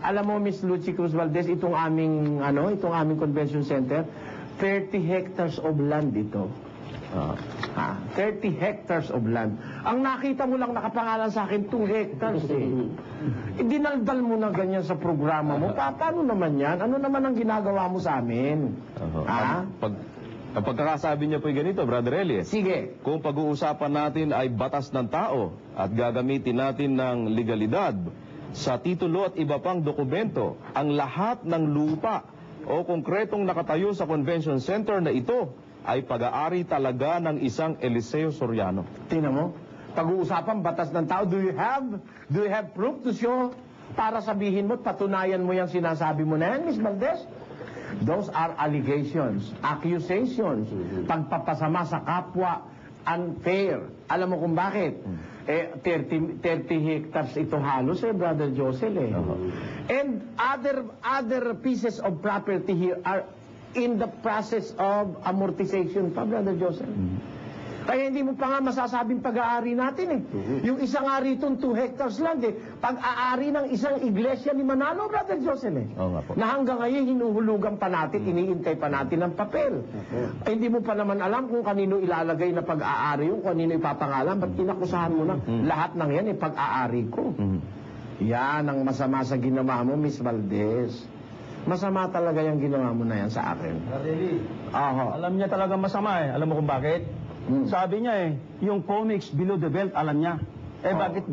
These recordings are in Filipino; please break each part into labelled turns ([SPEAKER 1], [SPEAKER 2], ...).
[SPEAKER 1] Alam mo, Miss Lucy Cruz Valdez, itong aming convention center, 30 hectares of land ito. 30 hectares of land. Ang nakita mo lang nakapangalan sa akin, 2 hectares eh. Dinaldal mo na ganyan sa programa mo. Paano naman yan? Ano naman ang ginagawa mo sa amin?
[SPEAKER 2] Ang pagkakasabi niya po ganito, Brother Eli.
[SPEAKER 1] Sige.
[SPEAKER 2] Kung pag-uusapan natin ay batas ng tao at gagamitin natin ng legalidad sa titulo at iba pang dokumento, ang lahat ng lupa o konkretong nakatayo sa convention center na ito ay pag-aari talaga ng isang Eliseo Soriano.
[SPEAKER 1] Tingnan mo, pag-uusapan batas ng tao, do you have proof to show para sabihin mo, patunayan mo yung sinasabi mo na yan, Miss Valdez? Those are allegations, accusations, pagpapasama sa kapwa, unfair. Alam mo kung bakit? 30 hectares ito halos Brother Josel And other pieces of property here are in the process of amortization pa, Brother Josel. Kaya hindi mo pa nga masasabing pag-aari natin Yung isang ari itong 2 hectares land pag-aari ng isang iglesia ni Manalo, Brother Josel na hanggang ngayon hinuhulugan pa natin, iniintay pa natin ang papel. Hindi mo pa naman alam kung kanino ilalagay na pag-aari yung, kanino ipapangalan, ba't inakusahan mo na lahat ng yan pag-aari ko. Yan ang masama sa ginawa mo, Miss Valdez. Masama talaga yung ginawa mo na yan sa akin.
[SPEAKER 3] Alam niya talaga masama Alam mo kung bakit? Sabi niya yung comics below the belt, alam niya. Bakit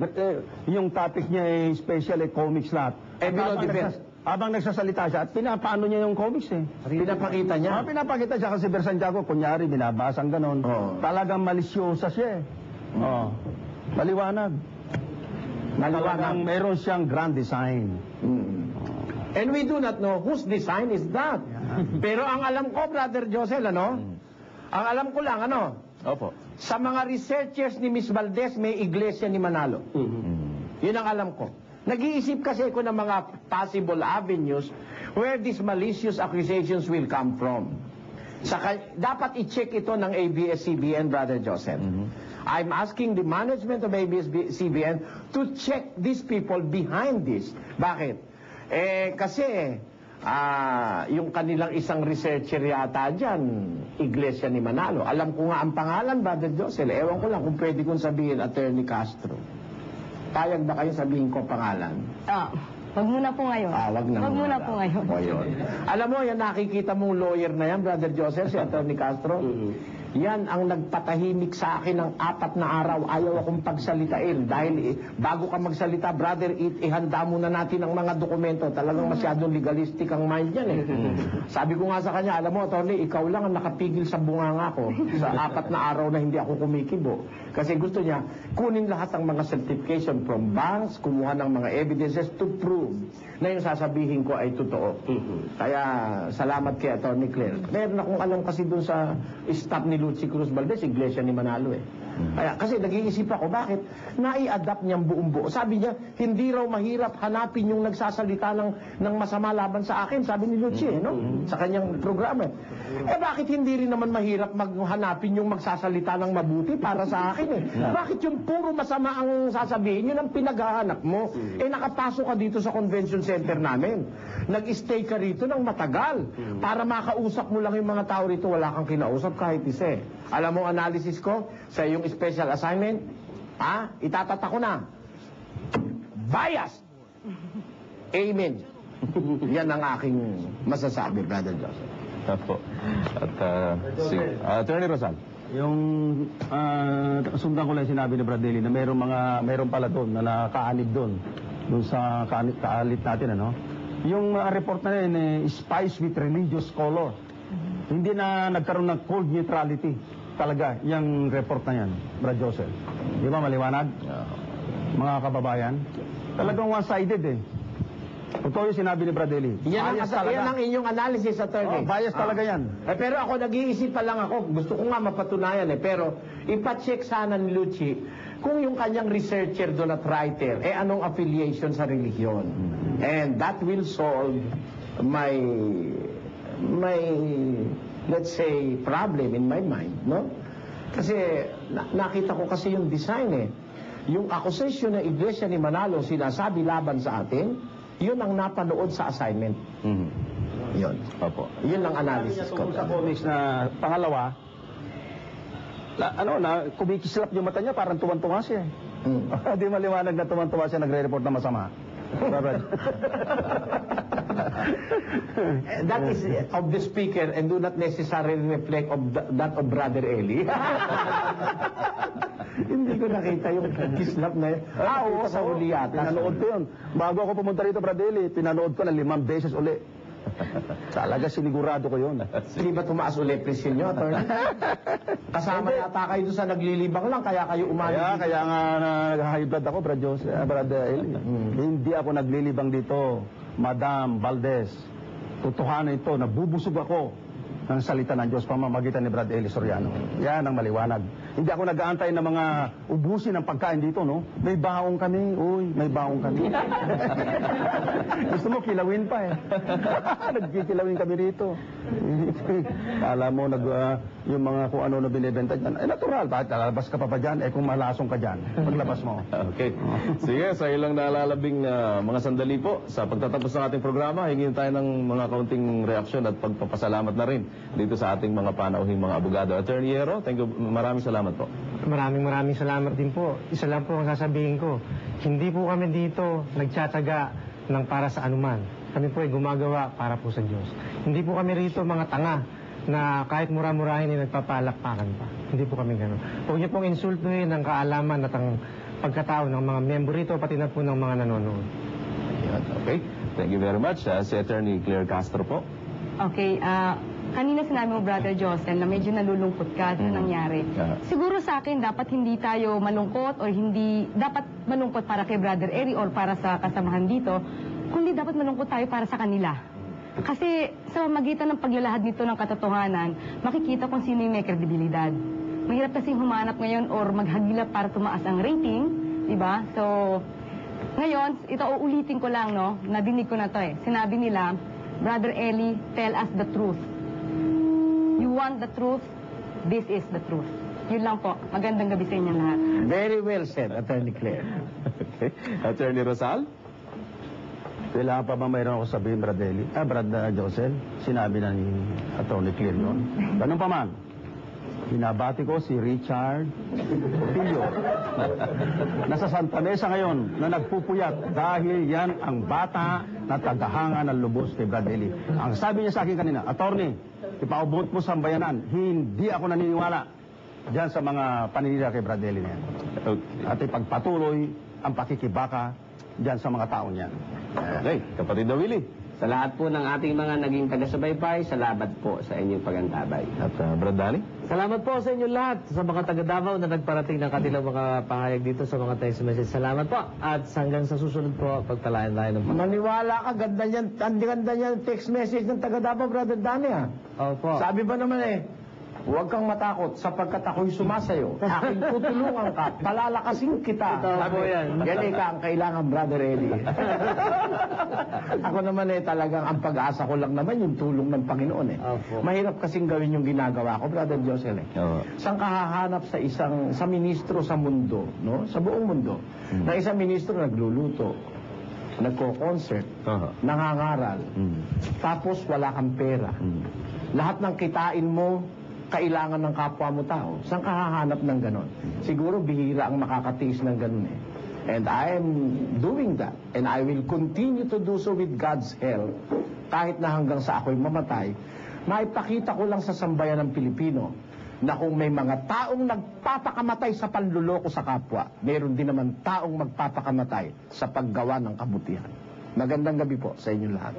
[SPEAKER 3] yung topic niya special comics lahat?
[SPEAKER 1] Below the belt.
[SPEAKER 3] Habang nagsasalita siya, at pinapaano niya yung comics
[SPEAKER 1] Pinapakita niya?
[SPEAKER 3] Pinapakita siya kasi Ver Santiago, kunyari, binabasang ganon. Talagang malisyosa siya Maliwanag. Talagang meron siyang grand design.
[SPEAKER 1] And we do not know whose design is that. Pero ang alam ko, Brother Josel, ang alam ko lang,
[SPEAKER 2] Opo.
[SPEAKER 1] Sa mga researchers ni Miss Valdez, may iglesia ni Manalo. Yun ang alam ko. Nag-iisip kasi ako ng mga possible avenues where these malicious accusations will come from. Dapat i-check ito ng ABS-CBN, Brother Joseph. I'm asking the management of ABS-CBN to check these people behind this. Bakit? Kasi yung kanilang isang researcher yata dyan, Iglesia ni Manalo. Alam ko nga ang pangalan, Brother Josel. Ewan ko lang kung pwede kong sabihin, Attorney Castro. Payag ba kayo sabihin ko pangalan?
[SPEAKER 4] Wag muna po ngayon.
[SPEAKER 1] Wag muna
[SPEAKER 4] po ngayon.
[SPEAKER 1] Alam mo, yan nakikita mong lawyer na yan, Brother Joseph, si Attorney Castro. Yan ang nagpatahimik sa akin ng 4 na araw. Ayaw akong pagsalitain. Dahil bago ka magsalita, brother, ihanda muna natin ang mga dokumento. Talagang masyadong legalistic ang mind yan Sabi ko nga sa kanya, alam mo, Attorney, ikaw lang ang nakapigil sa bunganga ko sa 4 na araw na hindi ako kumikibo. Kasi gusto niya, kunin lahat ng mga certification from banks, kumuha ng mga evidences to prove na yung sasabihin ko ay totoo. Kaya, salamat kay Attorney Claire. Meron akong alam kasi dun sa staff ni Lucy Cruz Valdez, Iglesia ni Manalo Kaya, kasi nag-iisip ako, bakit? Nai-adapt niyang buong-buo. Sabi niya, hindi raw mahirap hanapin yung nagsasalita ng masama laban sa akin, sabi ni Lucy, sa kanyang programa. Bakit hindi rin naman mahirap maghanapin yung magsasalita ng mabuti para sa akin Bakit yung puro masama ang sasabihin, yun ang pinaghahanap mo? Nakapasok ka dito sa convention center namin. Nag-stay ka rito ng matagal para makausap mo lang yung mga tao rito, wala kang kinausap kahit isa Alam mo, analysis ko sa yung special assignment, itatata ko na. Bias! Amen. Yan ang aking masasabi, Brother Joseph.
[SPEAKER 2] Opo. At, Attorney Rosal.
[SPEAKER 3] Yung sundan ko lang sinabi ni Brad Deli na meron pala doon na nakaanib doon sa kaalit natin Yung report na yun spice with religious color. Hindi na nagkaroon ng cold neutrality talaga yung report na yan, Brad Joseph. Di ba maliwanag? Mga kababayan, talagang one-sided Totoo yung sinabi ni Brad Deli.
[SPEAKER 1] Yan ang inyong analysis, Attorney.
[SPEAKER 3] Bias talaga yan.
[SPEAKER 1] Pero ako, nag-iisip pa lang ako. Gusto ko nga mapatunayan Pero ipacheck sana ni Lucy kung yung kanyang researcher doon at writer, anong affiliation sa religion. And that will solve my let's say, problem in my mind, Kasi nakita ko kasi yung design Yung accusation ng Iglesia ni Manalo sinasabi laban sa atin, Yun ang napanood sa assignment.
[SPEAKER 2] Mhm.
[SPEAKER 1] Yun.
[SPEAKER 2] Opo.
[SPEAKER 1] Yun ang analysis ko.
[SPEAKER 3] Tungkol sa comics na pangalawa, kumikislap yung mata niya, parang tuwan-tuwa siya. Di maliwanag na tuwan-tuwa siya, nagre-report na masama.
[SPEAKER 1] That is of the speaker and do not necessarily reflect of that of Brother Eli. Hindi ko nakita yung kislap na yun. Oo, sa huli yata.
[SPEAKER 3] Pinanood ko yun. Bago ako pumunta rito, Bradley, pinanood ko na 5 beses uli. Talaga sinigurado ko yun.
[SPEAKER 1] Hindi ba tumaas ulit presyon nyo, attorney? Kasama yata kayo doon sa naglilibang lang, kaya kayo umali.
[SPEAKER 3] Kaya nga nag-high blood ako, Brad Eli. Hindi ako naglilibang dito, Madam Valdez. Totohanan ito, nabubusog ako ng salita ng Diyos pamamagitan ni Brad Eli Soriano. Yan ang maliwanag. Hindi ako nag-aantay ng mga ubusin ng pagkain dito, no? May baong kami. Uy, may baong kami. Gusto mo, kilawin pa eh. Nagkikilawin kami rito. Kala mo, yung mga kung ano na binibenta dyan. Natural, bakit lalabas ka pa dyan? Kung malasong ka dyan, paglabas mo.
[SPEAKER 2] Okay. Sige, sa ilang nalalabing mga sandali po, sa pagtatapos ng ating programa, hingin tayo ng mga kaunting reaksyon at pagpapasalamat na rin dito sa ating mga panauhing mga abogado. Attorney Hierro, thank you. Maraming salamat po.
[SPEAKER 5] Maraming salamat din po. Isa lang po ang sasabihin ko. Hindi po kami dito nagtsatsaga ng para sa anuman. Kami po ay gumagawa para po sa Diyos. Hindi po kami rito mga tanga na kahit mura-murahin ay nagpapalakpakan pa. Hindi po kami gano'n. Huwag niyo pong insultuhin ang kaalaman at ang pagkatao ng mga member rito, pati na po ng mga nanonood.
[SPEAKER 2] Okay. Thank you very much. Si Attorney Claire Castro po.
[SPEAKER 4] Okay, kanina sinabi mo, Brother Josel, na medyo nalulungkot ka sa nangyari. Siguro sa akin, dapat hindi tayo malungkot o hindi, dapat malungkot para kay Brother Eri or para sa kasamahan dito, kundi dapat malungkot tayo para sa kanila. Kasi sa magitan ng paglalahad nito ng katotohanan, makikita kung sino yung may kredibilidad. Mahirap kasing humanap ngayon or maghagilap para tumaas ang rating, di ba? So, ngayon, ito uulitin ko lang, no? Nadinig ko na to eh. Sinabi nila, Brother Eli, tell us the truth. You want the truth? This is the truth. Yun lang po. Magandang gabi sa inyo lahat.
[SPEAKER 1] Very well said, Attorney Claire.
[SPEAKER 2] Okay. Attorney Rosal?
[SPEAKER 3] Kailangan pa ba mayroon ako sabihin, Brad Eli? Brad Josel, sinabi na ni Atty. Clear yun. Ganun pa man, binabati ko si Richard Pillo. Nasa Santa Mesa ngayon na nagpupuyat dahil yan ang bata na tagahanga ng lubos kay Brad Eli. Ang sabi niya sa akin kanina, Attorney, ipaubot mo sa bayanan, hindi ako naniniwala diyan sa mga paninira kay Brad Eli na yan. At ipagpatuloy ang pakikibaka diyan sa mga tao niyan.
[SPEAKER 2] Okay. Kapatid na Willie.
[SPEAKER 6] Sa lahat po ng ating mga naging taga-subaybay, salamat po sa inyong pagantabay.
[SPEAKER 2] At Brad Danny?
[SPEAKER 7] Salamat po sa inyo lahat, sa mga taga-Davao na nagparating ng kanilang mga pahayag dito sa mga text message. Salamat po. At hanggang sa susunod po, pagtalaan tayo ng
[SPEAKER 1] Maniwala ka, ganda niyan, ang ganda niyan text message ng taga-Davao, Brother Danny, ha?
[SPEAKER 7] Opo.
[SPEAKER 1] Sabi ba naman eh, huwag kang matakot sapagkat ako'y sumasayo. Aking tutulungan ka, palalakasin kita.
[SPEAKER 7] Totoo po yan.
[SPEAKER 1] Yan ka ang kailangan, Brother Eli. Ako naman eh talagang ang pag-asa ko lang naman yung tulong ng Panginoon eh.
[SPEAKER 7] Opo.
[SPEAKER 1] Mahirap kasing gawin yung ginagawa ko, Brother Josel eh.
[SPEAKER 2] Oo.
[SPEAKER 1] Saan ka hahanap sa ministro sa mundo, no? Sa buong mundo. Na isang ministro nagluluto, nagko-concert, nangangaral, tapos wala kang pera. Lahat ng kitain mo, kailangan ng kapwa mo tao. Saan ka hahanap ng ganon? Siguro bihira ang makakatiis ng ganon eh. And I am doing that. And I will continue to do so with God's help. Kahit na hanggang sa ako'y mamatay, maipakita ko lang sa sambayan ng Pilipino na kung may mga taong nagpapakamatay sa panluloko sa kapwa, meron din naman taong magpapakamatay sa paggawa ng kabutihan. Magandang gabi po sa inyo lahat.